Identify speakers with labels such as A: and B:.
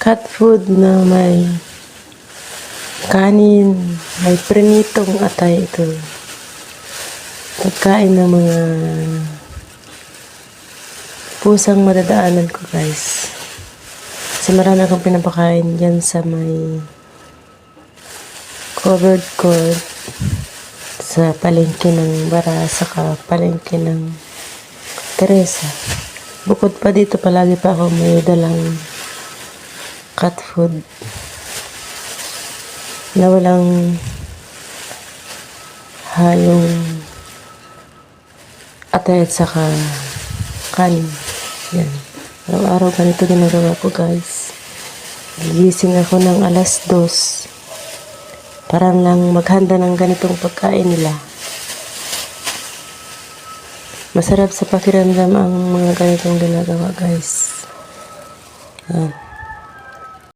A: cat food na may kanin, may prinitong atay ito. Pagkain ng mga pusang madadaanan ko, guys. Kasi marami akong pinapakain dyan sa may covered court sa palengke ng Bara saka palengke ng Teresa. Bukod pa dito, palagi pa ako may dalang cat food na walang halong atay at saka kanin. Yan. Araw-araw ganito ginagawa ko, guys. Gigising ako ng 2:00 para lang maghanda ng ganitong pagkain nila. Masarap sa pakiramdam ang mga ganitong ginagawa, guys. Yan.